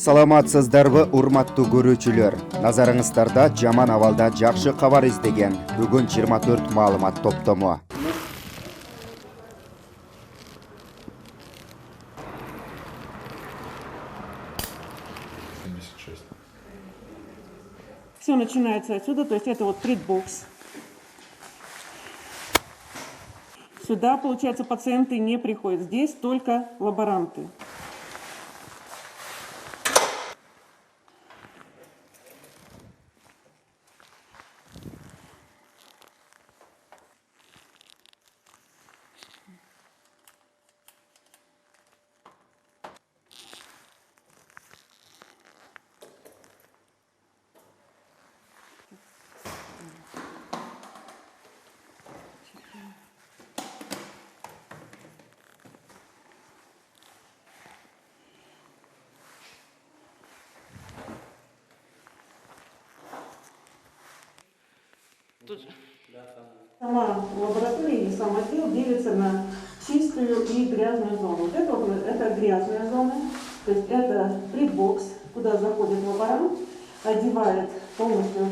Саламатсыздарбы, урматтуу көрүүчүлөр. Назарыңыздарда жаман абалда жакшы кабар издеген бүгүн 24 маалымат топтому. Все начинается отсюда, то есть это вот предбокс. Сюда, получается, пациенты не приходят. Здесь только лаборанты. Сама лаборатория или сам отдел делится на чистую и грязную зону. Вот это грязная зона, то есть это предбокс, куда заходит лаборант, одевает полностью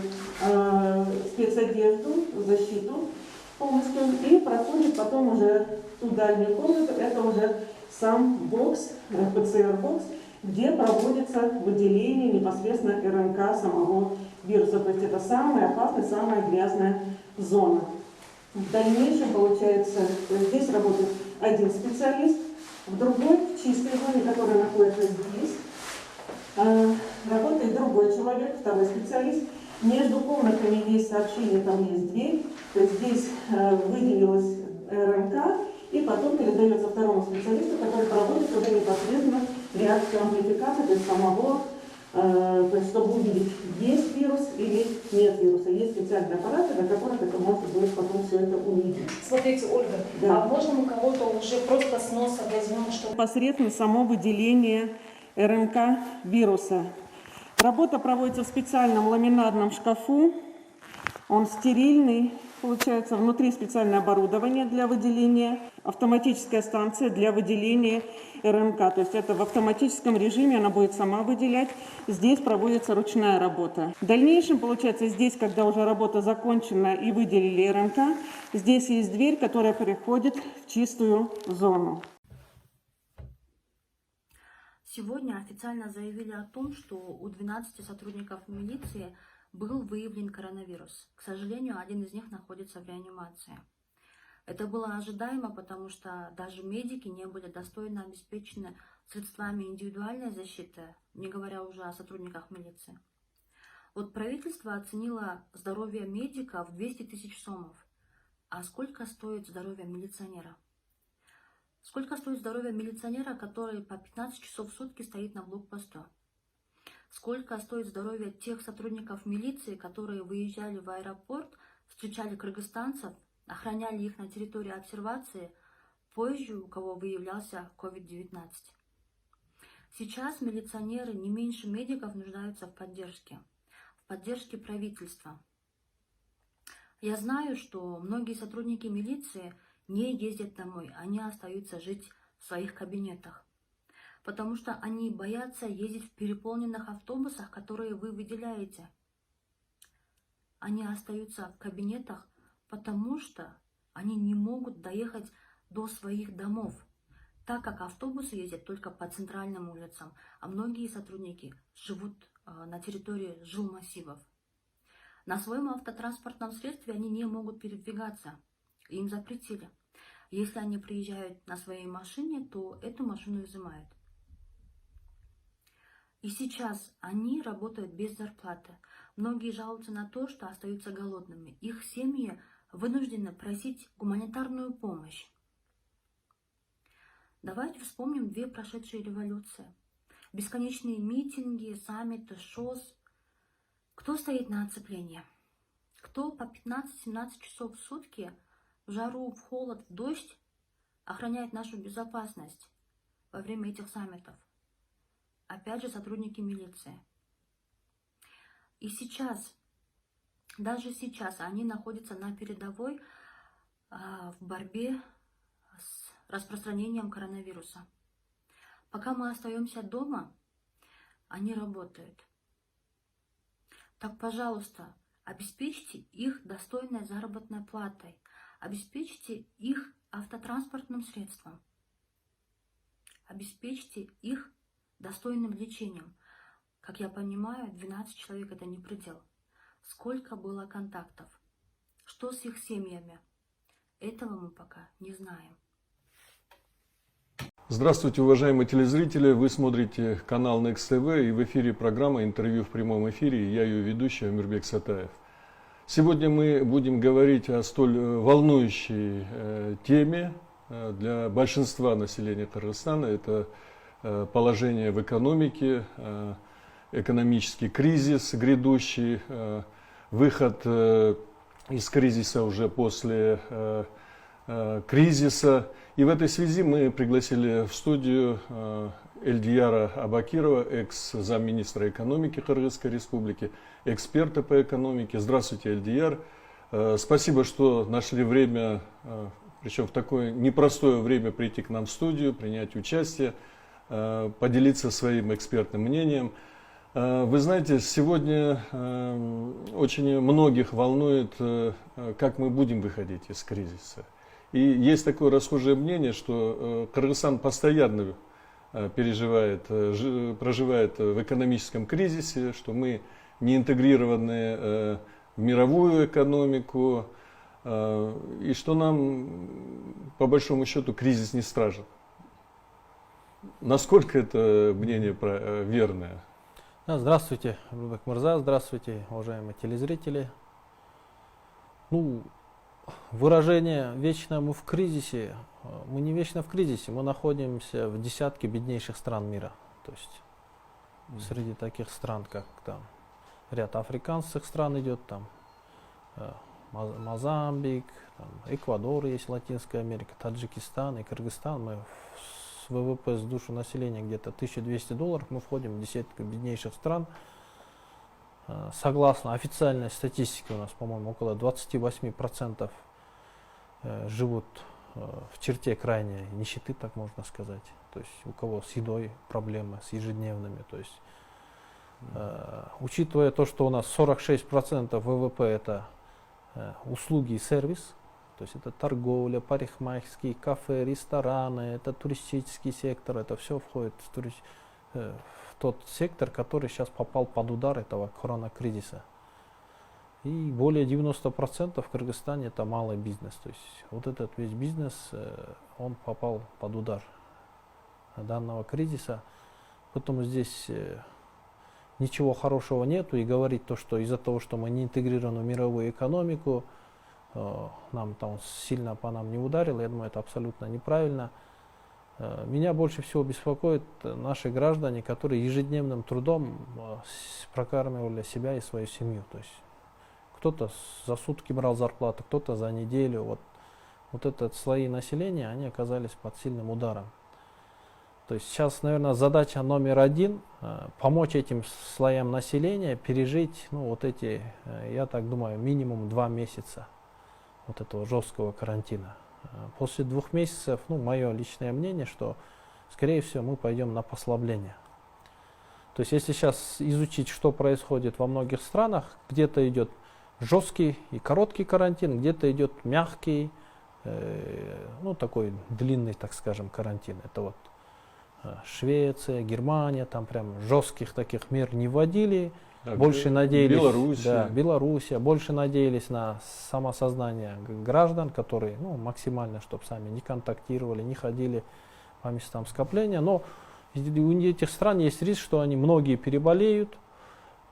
спецодежду, защиту полностью и проходит потом уже в ту дальнюю комнату, это уже сам бокс, ПЦР-бокс, где проводится выделение непосредственно РНК самого вируса. То есть это самая опасная, самая грязная зона. В дальнейшем, получается, здесь работает один специалист, в другой, в чистой зоне, которая находится здесь, работает другой человек, второй специалист. Между комнатами есть сообщение, там есть дверь, то есть здесь выделилась РНК, и потом передается второму специалисту, который проводит уже непосредственно реакцию амплификации, то есть самого, то есть чтобы увидеть, есть вирус или нет вируса. Есть специальные аппараты, на которых это можно будет потом все это увидеть. Смотрите, Ольга, да. А можно мы кого-то уже просто с носа возьмем, чтобы... Непосредственно само выделение РНК вируса. Работа проводится в специальном ламинарном шкафу. Он стерильный. Получается, внутри специальное оборудование для выделения, автоматическая станция для выделения РНК. То есть это в автоматическом режиме она будет сама выделять. Здесь проводится ручная работа. В дальнейшем, получается, здесь, когда уже работа закончена и выделили РНК, здесь есть дверь, которая переходит в чистую зону. Сегодня официально заявили о том, что у 12 сотрудников милиции был выявлен коронавирус. К сожалению, один из них находится в реанимации. Это было ожидаемо, потому что даже медики не были достойно обеспечены средствами индивидуальной защиты, не говоря уже о сотрудниках милиции. Вот правительство оценило здоровье медика в 200 тысяч сомов. А сколько стоит здоровье милиционера? Сколько стоит здоровье милиционера, который по 15 часов в сутки стоит на блокпосту? Сколько стоит здоровье тех сотрудников милиции, которые выезжали в аэропорт, встречали кыргызстанцев, охраняли их на территории обсервации, позже у кого выявлялся COVID-19? Сейчас милиционеры не меньше медиков нуждаются в поддержке правительства. Я знаю, что многие сотрудники милиции не ездят домой, они остаются жить в своих кабинетах, потому что они боятся ездить в переполненных автобусах, которые вы выделяете. Они остаются в кабинетах, потому что они не могут доехать до своих домов, так как автобусы ездят только по центральным улицам, а многие сотрудники живут на территории жилмассивов. На своем автотранспортном средстве они не могут передвигаться, им запретили. Если они приезжают на своей машине, то эту машину изымают. И сейчас они работают без зарплаты. Многие жалуются на то, что остаются голодными. Их семьи вынуждены просить гуманитарную помощь. Давайте вспомним две прошедшие революции. Бесконечные митинги, саммиты, ШОС. Кто стоит на оцеплении? Кто по 15-17 часов в сутки в жару, в холод, в дождь охраняет нашу безопасность во время этих саммитов? Опять же, сотрудники милиции. И сейчас, даже сейчас они находятся на передовой в борьбе с распространением коронавируса. Пока мы остаемся дома, они работают. Так, пожалуйста, обеспечьте их достойной заработной платой, обеспечьте их автотранспортным средством, обеспечьте их достойным лечением. Как я понимаю, 12 человек это не предел. Сколько было контактов? Что с их семьями? Этого мы пока не знаем. Здравствуйте, уважаемые телезрители! Вы смотрите канал Next TV, и в эфире программа «Интервью в прямом эфире». И я ее ведущий Амирбек Сатаев. Сегодня мы будем говорить о столь волнующей теме для большинства населения Кыргызстана. Это положение в экономике, экономический кризис грядущий, выход из кризиса уже после кризиса. И в этой связи мы пригласили в студию Эльдияра Абакирова, экс-замминистра экономики Кыргызской республики, эксперта по экономике. Здравствуйте, Эльдияр. Спасибо, что нашли время, причем в такое непростое время, прийти к нам в студию, принять участие, поделиться своим экспертным мнением. Вы знаете, сегодня очень многих волнует, как мы будем выходить из кризиса. И есть такое расхожее мнение, что Кыргызстан постоянно проживает в экономическом кризисе, что мы не интегрированы в мировую экономику, и что нам, по большому счету, кризис не страшен. Насколько это мнение верное? Здравствуйте, Амирбек Мырза, здравствуйте, уважаемые телезрители. Выражение «вечно мы в кризисе», мы не вечно в кризисе, мы находимся в десятке беднейших стран мира. То есть среди таких стран, как там ряд африканских стран идет, там Мозамбик, там, Эквадор есть, Латинская Америка, Таджикистан и Кыргызстан. Мы с ВВП с душу населения где-то $1200, мы входим в десятку беднейших стран. Согласно официальной статистике, у нас, по-моему, около 28% живут в черте крайней нищеты, так можно сказать. То есть у кого с едой проблемы, с ежедневными. То есть, учитывая то, что у нас 46% ВВП это услуги и сервис, то есть это торговля, парикмахерские, кафе, рестораны, это туристический сектор, это все входит в тот сектор, который сейчас попал под удар этого коронакризиса. И более 90% в Кыргызстане это малый бизнес. То есть вот этот весь бизнес, он попал под удар данного кризиса. Поэтому здесь ничего хорошего нету. И говорить то, что из-за того, что мы не интегрированы в мировую экономику, нам там сильно по нам не ударило, я думаю, это абсолютно неправильно. Меня больше всего беспокоят наши граждане, которые ежедневным трудом прокармливали себя и свою семью. То есть кто-то за сутки брал зарплату, кто-то за неделю. Вот это слои населения, они оказались под сильным ударом. То есть сейчас, наверное, задача номер один помочь этим слоям населения пережить, вот эти, я так думаю, минимум 2 месяца вот этого жесткого карантина. После 2 месяцев, мое личное мнение, что, скорее всего, мы пойдем на послабление. То есть, если сейчас изучить, что происходит во многих странах, где-то идет жесткий и короткий карантин, где-то идет мягкий, такой длинный, так скажем, карантин. Это вот Швеция, Германия, там прям жестких таких мер не вводили. Больше надеялись, Белоруссия, больше надеялись на самосознание граждан, которые максимально, чтобы сами не контактировали, не ходили по местам скопления. Но у этих стран есть риск, что они многие переболеют,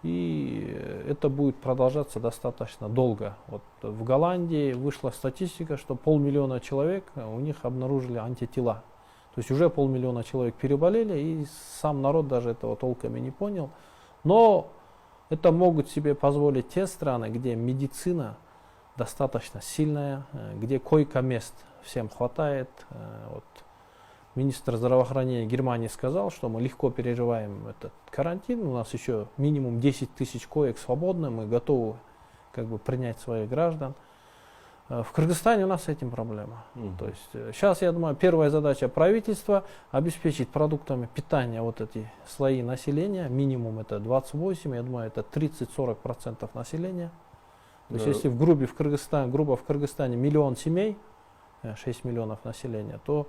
и это будет продолжаться достаточно долго. Вот в Голландии вышла статистика, что 500 000 человек, у них обнаружили антитела. То есть уже 500 000 человек переболели, и сам народ даже этого толком и не понял. Но это могут себе позволить те страны, где медицина достаточно сильная, где койко-мест всем хватает. Вот министр здравоохранения Германии сказал, что мы легко переживаем этот карантин. У нас еще минимум 10 000 коек свободны, мы готовы принять своих граждан. В Кыргызстане у нас с этим проблема. Мгм. То есть сейчас, я думаю, первая задача правительства обеспечить продуктами питания вот эти слои населения. Минимум это 28, я думаю, это 30-40% населения. То есть Да. если грубо в Кыргызстане миллион семей, 6 миллионов населения, то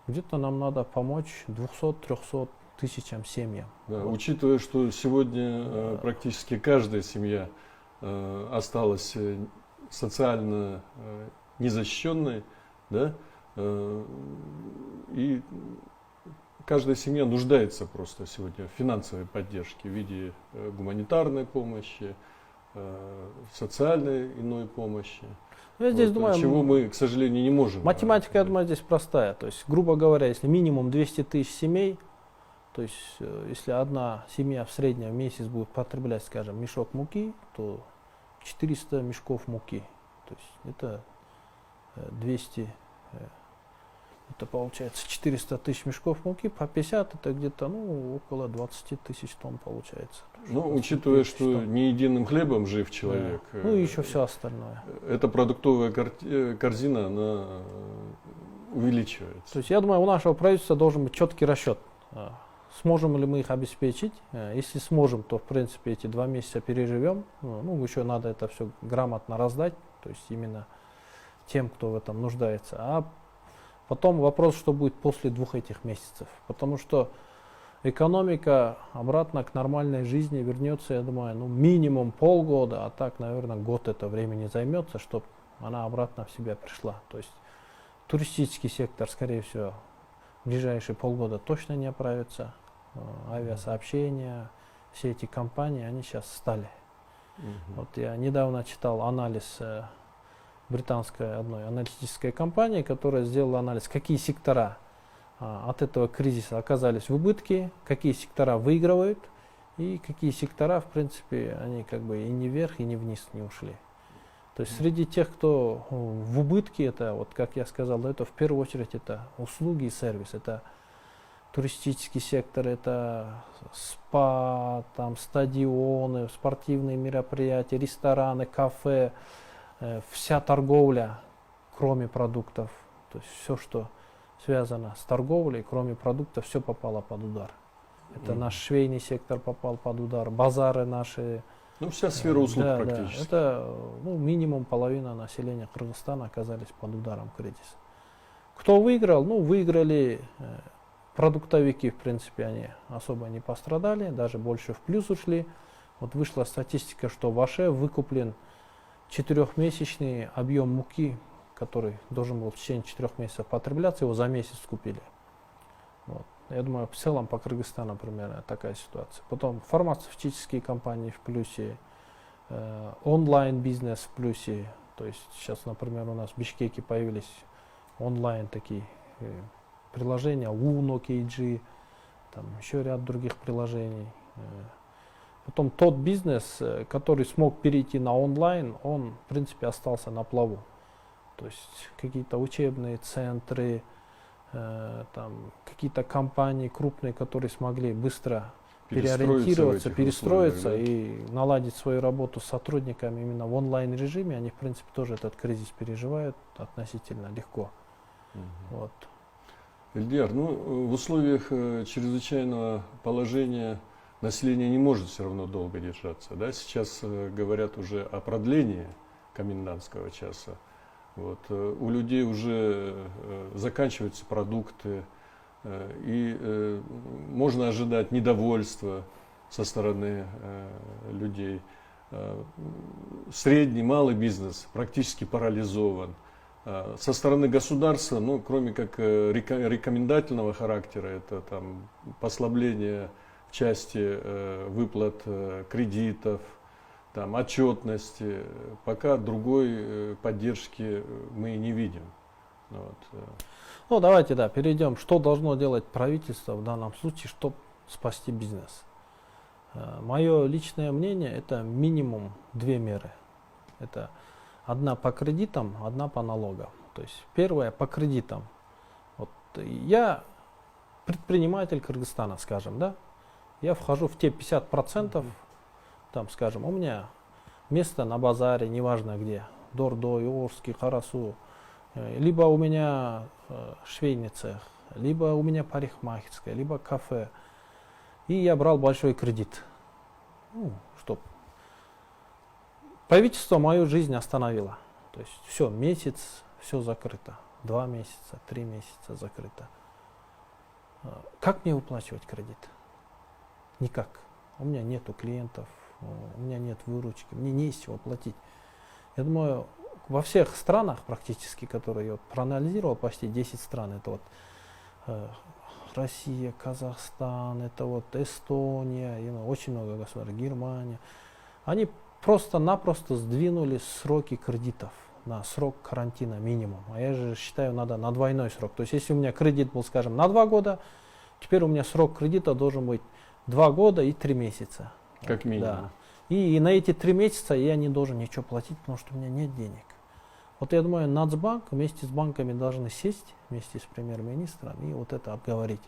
где-то нам надо помочь 200-300 тысячам семьям. Да, Вот. учитывая, что сегодня практически каждая семья осталась социально незащищенной, да, и каждая семья нуждается просто сегодня в финансовой поддержке в виде гуманитарной помощи, социальной иной помощи. Я здесь Вот, думаю, чего мы, к сожалению, не можем. математика, я думаю, здесь простая. То есть, грубо говоря, если минимум 200 тысяч семей, то есть, если одна семья в среднем в месяц будет потреблять, скажем, мешок муки, то 400 мешков муки. То есть, это 200, это получается 400 тысяч мешков муки, по 50 это где-то, ну, около 20 тысяч тонн получается. Ну, 20 учитывая, тысяч что тонн. не единым хлебом жив человек. Да. Ну и еще все остальное. Эта продуктовая корзина, она увеличивается. То есть я думаю, у нашего правительства должен быть четкий расчет. Сможем ли мы их обеспечить? Если сможем, то в принципе эти 2 месяца переживем. Ну, еще надо это все грамотно раздать, то есть именно тем, кто в этом нуждается. А потом вопрос, что будет после 2 этих месяцев. Потому что экономика обратно к нормальной жизни вернется, я думаю, ну, минимум полгода, а так, наверное, год это времени займется, чтобы она обратно в себя пришла. То есть туристический сектор, скорее всего, в ближайшие полгода точно не оправится. Авиасообщения, все эти компании, они сейчас стали. Вот я недавно читал анализ британской одной аналитической компании, которая сделала анализ, какие сектора от этого кризиса оказались в убытке, какие сектора выигрывают и какие сектора, в принципе, они как бы и не вверх, и не вниз не ушли. То есть среди тех, кто в убытке, это, вот как я сказал, это в первую очередь это услуги и сервис, это туристический сектор, это спа, там, стадионы, спортивные мероприятия, рестораны, кафе, вся торговля, кроме продуктов, то есть все, что связано с торговлей, кроме продуктов, все попало под удар. Это наш швейный сектор попал под удар, базары наши. Ну, вся сфера услуг Да, практически. это минимум половина населения Кыргызстана оказались под ударом кризиса. Кто выиграл? Ну, выиграли продуктовики, в принципе, они особо не пострадали, даже больше в плюс ушли. Вот вышла статистика, что в Аше выкуплен 4-месячный объем муки, который должен был в течение 4 месяцев потребляться, его за месяц купили. Вот. Я думаю, в целом по Кыргызстану примерно такая ситуация. Потом фармацевтические компании в плюсе, онлайн-бизнес в плюсе. То есть сейчас, например, у нас в Бишкеке появились онлайн такие приложения, Uno, KG, там еще ряд других приложений. Потом тот бизнес, который смог перейти на онлайн, он, в принципе, остался на плаву. То есть какие-то учебные центры, там какие-то компании крупные, которые смогли быстро переориентироваться, перестроиться и наладить свою работу с сотрудниками именно в онлайн-режиме, они, в принципе, тоже этот кризис переживают относительно легко. Вот. Эльдияр, ну, в условиях чрезвычайного положения население не может все равно долго держаться. Да? Сейчас говорят уже о продлении комендантского часа. Вот. У людей уже заканчиваются продукты, и можно ожидать недовольства со стороны людей. Средний, малый бизнес практически парализован. Со стороны государства, ну, кроме как рекомендательного характера, это там послабление в части выплат кредитов, там, отчетности, пока другой поддержки мы не видим. Вот. Ну, давайте, перейдем. Что должно делать правительство в данном случае, чтобы спасти бизнес? Мое личное мнение, это минимум 2 меры. Это одна по кредитам, одна по налогам. То есть первая по кредитам. Вот я предприниматель Кыргызстана, скажем, да? Я вхожу в те 50%, там, скажем, у меня место на базаре, неважно где, Дордой, Орский, Карасу. Либо у меня швейный цех, либо у меня парикмахерская, либо кафе. И я брал большой кредит. Ну, чтоб правительство мою жизнь остановило. То есть все, месяц, все закрыто. 2 месяца, 3 месяца закрыто. Как мне выплачивать кредит? Никак. У меня нету клиентов, у меня нет выручки, мне не из чего платить. Я думаю, во всех странах практически, которые я проанализировал, почти 10 стран, это вот Россия, Казахстан, это вот Эстония, очень много государств, Германия, они просто-напросто сдвинули сроки кредитов на срок карантина минимум. А я же считаю, надо на двойной срок. То есть если у меня кредит был, скажем, на 2 года, теперь у меня срок кредита должен быть 2 года и 3 месяца. Как минимум. Да. И на эти 3 месяца я не должен ничего платить, потому что у меня нет денег. Вот я думаю, Нацбанк вместе с банками должны сесть, вместе с премьер-министром, и вот это обговорить.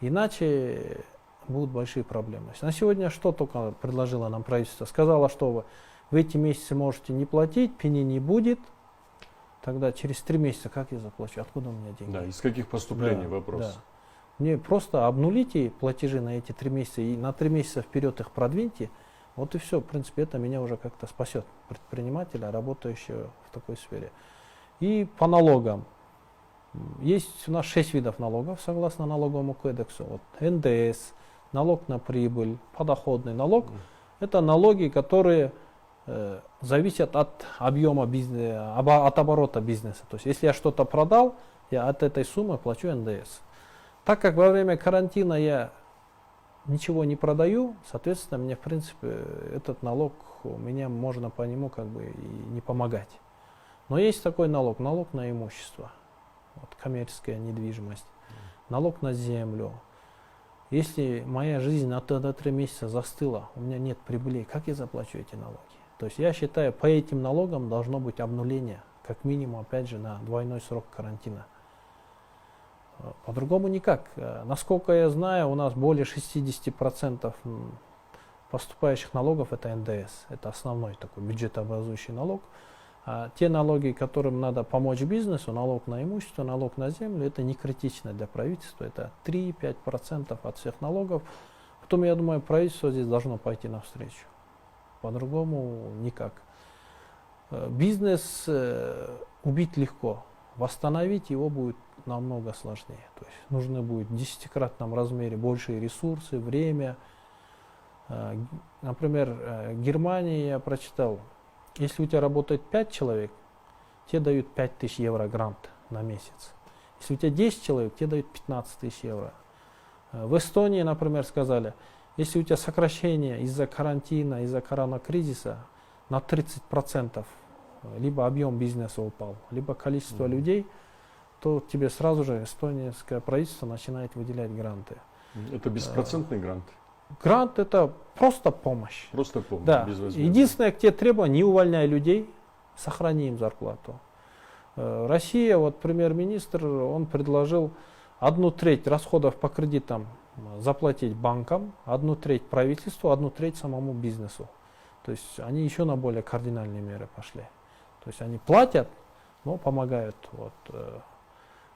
Иначе будут большие проблемы. На сегодня что только предложило нам правительство? Сказала, что вы в эти месяцы можете не платить, пени не будет. Тогда через 3 месяца как я заплачу? Откуда у меня деньги? Да, из каких поступлений Да, вопрос? да. Мне просто обнулите платежи на эти 3 месяца и на 3 месяца вперед их продвиньте. Вот и все. В принципе, это меня уже как-то спасет, предпринимателя, работающего в такой сфере. И по налогам. Есть у нас 6 видов налогов, согласно налоговому кодексу. Вот НДС, налог на прибыль, подоходный налог. Это налоги, которые зависят от объема бизнеса, от оборота бизнеса. То есть, если я что-то продал, я от этой суммы плачу НДС. Так как во время карантина я ничего не продаю, соответственно, мне, в принципе, этот налог, меня можно по нему как бы и не помогать. Но есть такой налог, налог на имущество, вот, коммерческая недвижимость, налог на землю. Если моя жизнь на 3 месяца застыла, у меня нет прибыли, как я заплачу эти налоги? То есть я считаю, по этим налогам должно быть обнуление, как минимум, опять же, на двойной срок карантина. По-другому никак. Насколько я знаю, у нас более 60% поступающих налогов это НДС. Это основной такой бюджетообразующий налог. А те налоги, которым надо помочь бизнесу, налог на имущество, налог на землю, это не критично для правительства. Это 3-5% от всех налогов. Потом, я думаю, правительство здесь должно пойти навстречу. По-другому никак. Бизнес убить легко. Восстановить его будет намного сложнее. То есть нужно будет в 10-кратном размере большие ресурсы, время. Например, в Германии я прочитал, если у тебя работает 5 человек, тебе дают 5000 евро грант на месяц. Если у тебя 10 человек, тебе дают 15 000 евро. В Эстонии, например, сказали, если у тебя сокращение из-за карантина, из-за коронакризиса на 30%, либо объем бизнеса упал, либо количество людей, то тебе сразу же эстонское правительство начинает выделять гранты. Это беспроцентный грант? Грант это просто помощь. Просто помощь, Да. безвозмездная. Единственное к тебе требование, не увольняй людей, сохрани им зарплату. Россия, вот премьер-министр, он предложил 1/3 расходов по кредитам заплатить банкам, 1/3 правительству, 1/3 самому бизнесу. То есть они еще на более кардинальные меры пошли. То есть они платят, но помогают. Вот.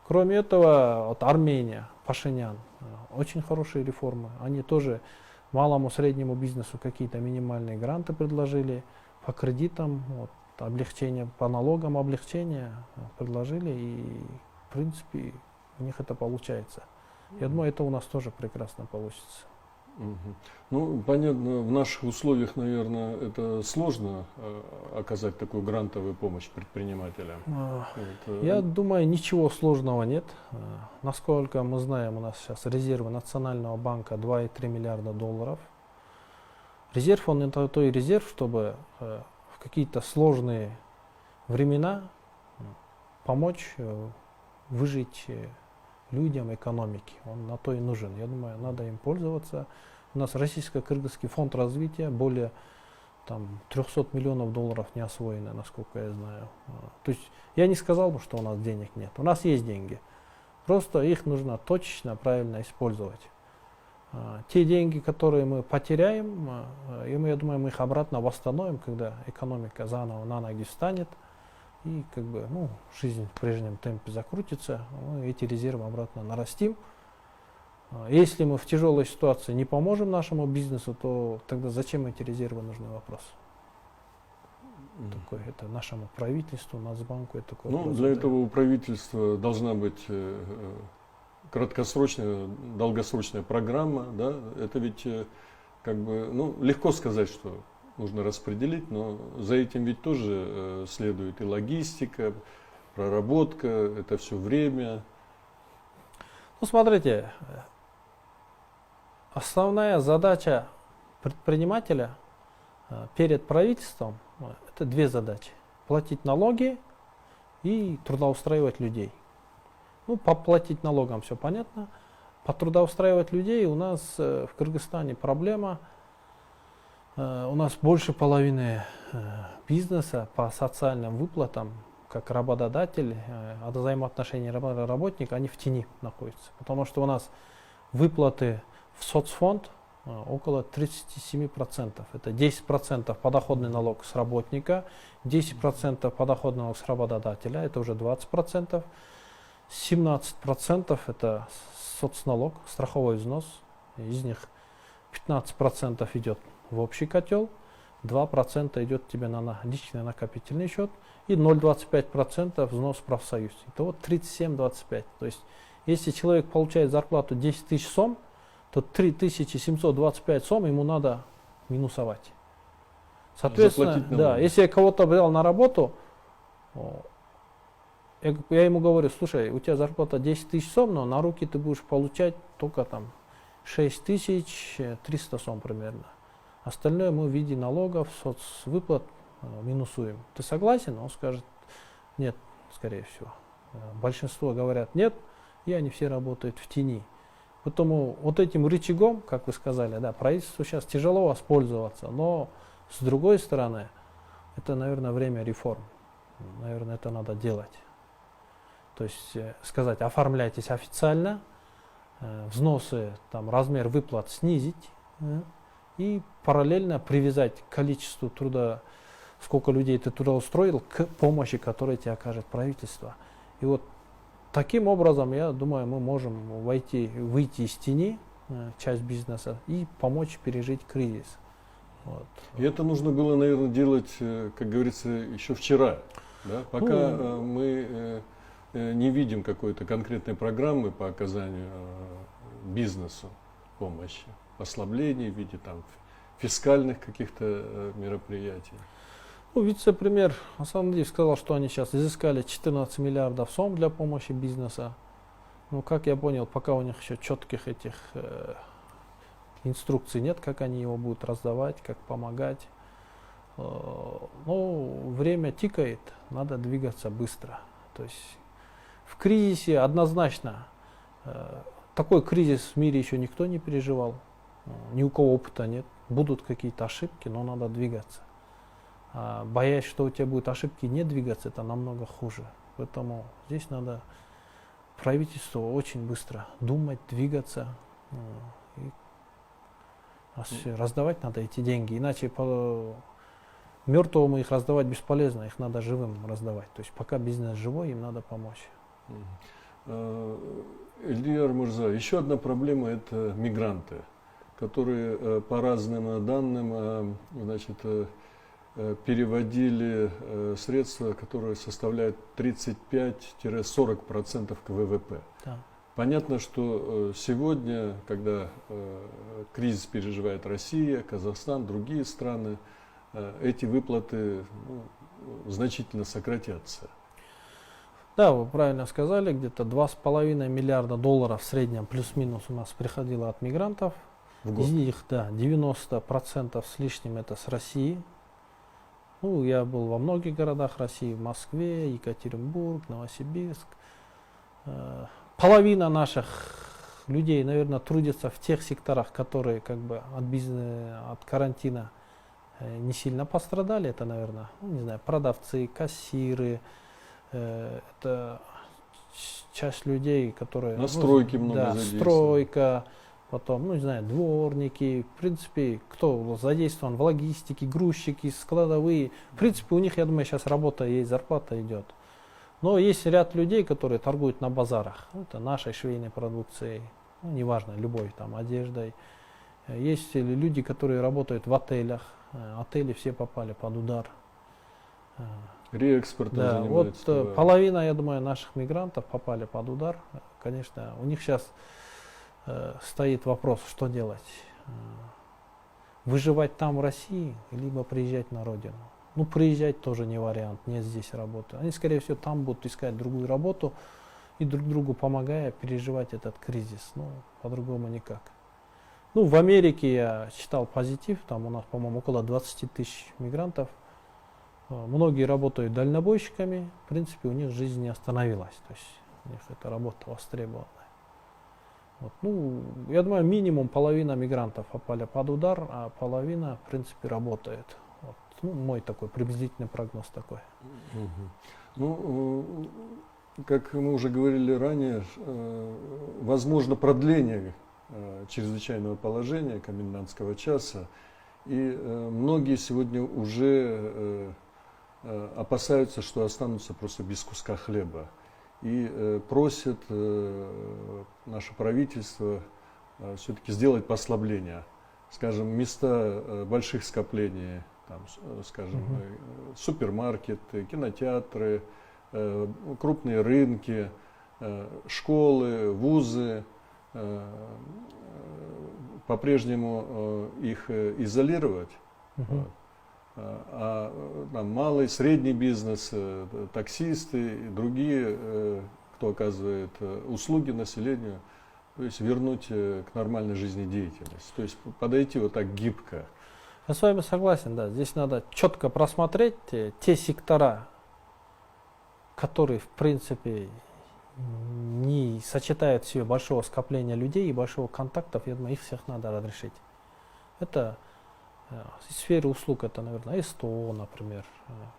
Кроме этого, вот Армения, Пашинян, очень хорошие реформы. Они тоже малому среднему бизнесу какие-то минимальные гранты предложили по кредитам, вот, облегчение по налогам, облегчение предложили, и в принципе у них это получается. Я думаю, это у нас тоже прекрасно получится. Ну, понятно, в наших условиях, наверное, это сложно оказать такую грантовую помощь предпринимателям. Я думаю, ничего сложного нет. Насколько мы знаем, у нас сейчас резервы Национального банка 2,3 миллиарда долларов. Резерв, он это той резерв, чтобы в какие-то сложные времена помочь выжить людям, экономике. Он на то и нужен. Я думаю, надо им пользоваться. У нас Российско-Кыргызский фонд развития более 300 миллионов долларов не освоено, насколько я знаю. То есть я не сказал бы, что у нас денег нет. У нас есть деньги. Просто их нужно точечно, правильно использовать. Те деньги, которые мы потеряем, и мы, я думаю, мы их обратно восстановим, когда экономика заново на ноги встанет, и как бы, ну, жизнь в прежнем темпе закрутится, мы эти резервы обратно нарастим. Если мы в тяжелой ситуации не поможем нашему бизнесу, то тогда зачем эти резервы нужны, вопрос. Такой, это нашему правительству, Нацбанку. Это такой Ну, вопрос для задаю. этого у правительства должна быть краткосрочная, долгосрочная программа. Да? Это ведь как бы, ну, легко сказать, что нужно распределить, но за этим ведь тоже следует и логистика, проработка, это все время. Ну, смотрите, основная задача предпринимателя перед правительством – это две задачи. Платить налоги и трудоустраивать людей. Ну, по платить налогам все понятно. По трудоустраивать людей у нас в Кыргызстане проблема. У нас больше половины бизнеса по социальным выплатам, как работодатель, взаимоотношения работника, они в тени находятся. Потому что у нас выплаты в соцфонд около 37%. Это 10% подоходный налог с работника, 10% подоходный налог с работодателя, это уже 20%. 17% это соцналог, страховой взнос. Из них 15% идет в общий котел, 2% идет тебе на личный накопительный счет и 0,25% взнос в профсоюз. Это вот 37-25. То есть, если человек получает зарплату 10 тысяч сом, то 3725 сом ему надо минусовать. Соответственно, да, если я кого-то взял на работу, я ему говорю: слушай, у тебя зарплата 10 тысяч сом, но на руки ты будешь получать только там 6300 сом примерно. Остальное мы в виде налогов, соцвыплат минусуем. Ты согласен? Он скажет: нет, скорее всего. Большинство говорят нет, и они все работают в тени. Поэтому вот этим рычагом, как вы сказали, да, правительству сейчас тяжело воспользоваться, но с другой стороны, это, наверное, время реформ. Наверное, это надо делать. То есть сказать: оформляйтесь официально, взносы, там, размер выплат снизить и параллельно привязать к количеству труда, сколько людей ты трудоустроил, к помощи, которую тебе окажет правительство. И вот таким образом, я думаю, мы можем выйти из тени, часть бизнеса, и помочь пережить кризис. Вот. И это нужно было, наверное, делать, как говорится, еще вчера. Да? Пока мы не видим какой-то конкретной программы по оказанию бизнесу помощи, послаблений в виде там фискальных каких-то мероприятий. Ну, вице-премьер Асандиев сказал, что они сейчас изыскали 14 миллиардов сом для помощи бизнеса. Ну, как я понял, пока у них еще четких этих инструкций нет, как они его будут раздавать, как помогать. Ну, время тикает, надо двигаться быстро. То есть в кризисе однозначно такой кризис в мире еще никто не переживал, ни у кого опыта нет. Будут какие-то ошибки, но надо двигаться. Боясь, что у тебя будут ошибки, не двигаться, это намного хуже. Поэтому здесь надо правительству очень быстро думать, двигаться. И раздавать надо эти деньги, иначе мертвому их раздавать бесполезно, их надо живым раздавать. То есть пока бизнес живой, им надо помочь. Эльдияр Мырза, еще одна проблема – это мигранты, которые по разным данным, значит, переводили средства, которые составляют 35-40% к ВВП. Да. Понятно, что сегодня, когда кризис переживает Россия, Казахстан, другие страны, эти выплаты значительно сократятся. Да, вы правильно сказали, где-то 2,5 миллиарда долларов в среднем плюс-минус у нас приходило от мигрантов. В год. Из них, да, 90% с лишним это с России. Ну, я был во многих городах России, в Москве, Екатеринбург, Новосибирск. Половина наших людей, наверное, трудятся в тех секторах, которые как бы от бизнеса, от карантина не сильно пострадали. Это, наверное, не знаю, продавцы, кассиры. Это часть людей, которые... На стройке много да, задействованы. стройка, потом, ну не знаю, дворники, в принципе, кто задействован в логистике, грузчики, складовые. В принципе, у них, я думаю, сейчас работа есть, зарплата идет. Но есть ряд людей, которые торгуют на базарах. Это нашей швейной продукцией, ну, неважно, любой там одеждой. Есть люди, которые работают в отелях. Отели все попали под удар. Реэкспортом Да, занимаются. вот товары. половина, я думаю, наших мигрантов попали под удар. Конечно, у них сейчас стоит вопрос, что делать. Выживать там в России, либо приезжать на родину. Ну, приезжать тоже не вариант, нет здесь работы. Они, скорее всего, там будут искать другую работу и друг другу помогая переживать этот кризис. Ну, по-другому никак. Ну, в Америке я читал позитив, там у нас, по-моему, около 20 тысяч мигрантов. Многие работают дальнобойщиками, в принципе, у них жизнь не остановилась, то есть у них эта работа востребована. Вот. Ну, я думаю, минимум половина мигрантов попали под удар, а половина, в принципе, работает. Вот. Ну, мой такой приблизительный прогноз такой. Ну, как мы уже говорили ранее, возможно продление чрезвычайного положения, комендантского часа, и многие сегодня уже опасаются, что останутся просто без куска хлеба. И просят наше правительство все-таки сделать послабление. Скажем, места больших скоплений, там, скажем, супермаркеты, кинотеатры, крупные рынки, школы, вузы, по-прежнему их изолировать. А там, малый, средний бизнес, таксисты и другие, кто оказывает услуги населению, то есть вернуть к нормальной жизнедеятельности. То есть подойти вот так гибко. Я с вами согласен, да. Здесь надо четко просмотреть те сектора, которые, в принципе, не сочетают в себе большого скопления людей и большого контактов. Я думаю, их всех надо разрешить. Это в сфере услуг, это, наверное, СТО, например.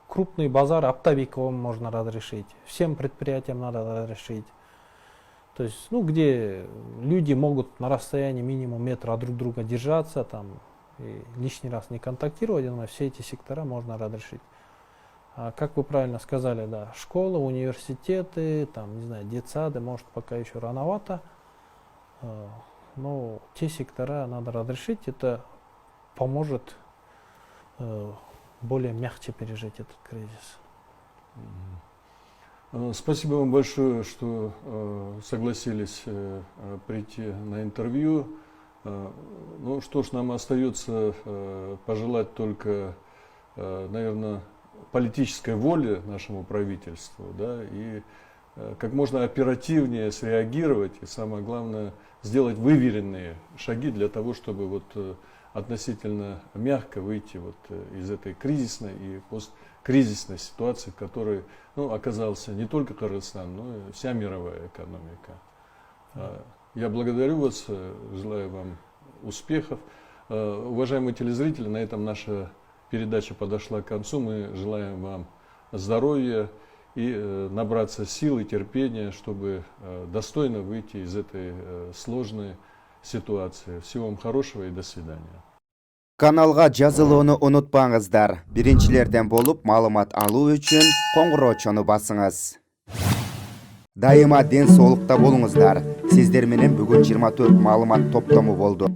Крупные базары оптовиком можно разрешить. Всем предприятиям надо разрешить. То есть, ну, где люди могут на расстоянии минимум метра друг друга держаться, там, и лишний раз не контактировать, я думаю, все эти сектора можно разрешить. А как вы правильно сказали, да, школы, университеты, там, не знаю, детсады, может, пока еще рановато. Но те сектора надо разрешить, это поможет более мягче пережить этот кризис. Спасибо вам большое, что согласились прийти на интервью. Ну что ж, нам остается пожелать только, наверное, политической воли нашему правительству, да, и как можно оперативнее среагировать, и самое главное, сделать выверенные шаги для того, чтобы вот относительно мягко выйти вот из этой кризисной и посткризисной ситуации, в которой, ну, оказался не только Кыргызстан, но и вся мировая экономика. Я благодарю вас, желаю вам успехов. Уважаемые телезрители, на этом наша передача подошла к концу. Мы желаем вам здоровья и набраться сил и терпения, чтобы достойно выйти из этой сложной ситуации. Всего вам хорошего и до свидания. Каналга жазылууну унутпаңыздар. Биринчилерден болуп маалымат алуу үчүн коңгуроочону басыңыз. Дайыма ден соолукта болуңуздар. Сиздер менен бүгүн 24 маалымат топтому болду.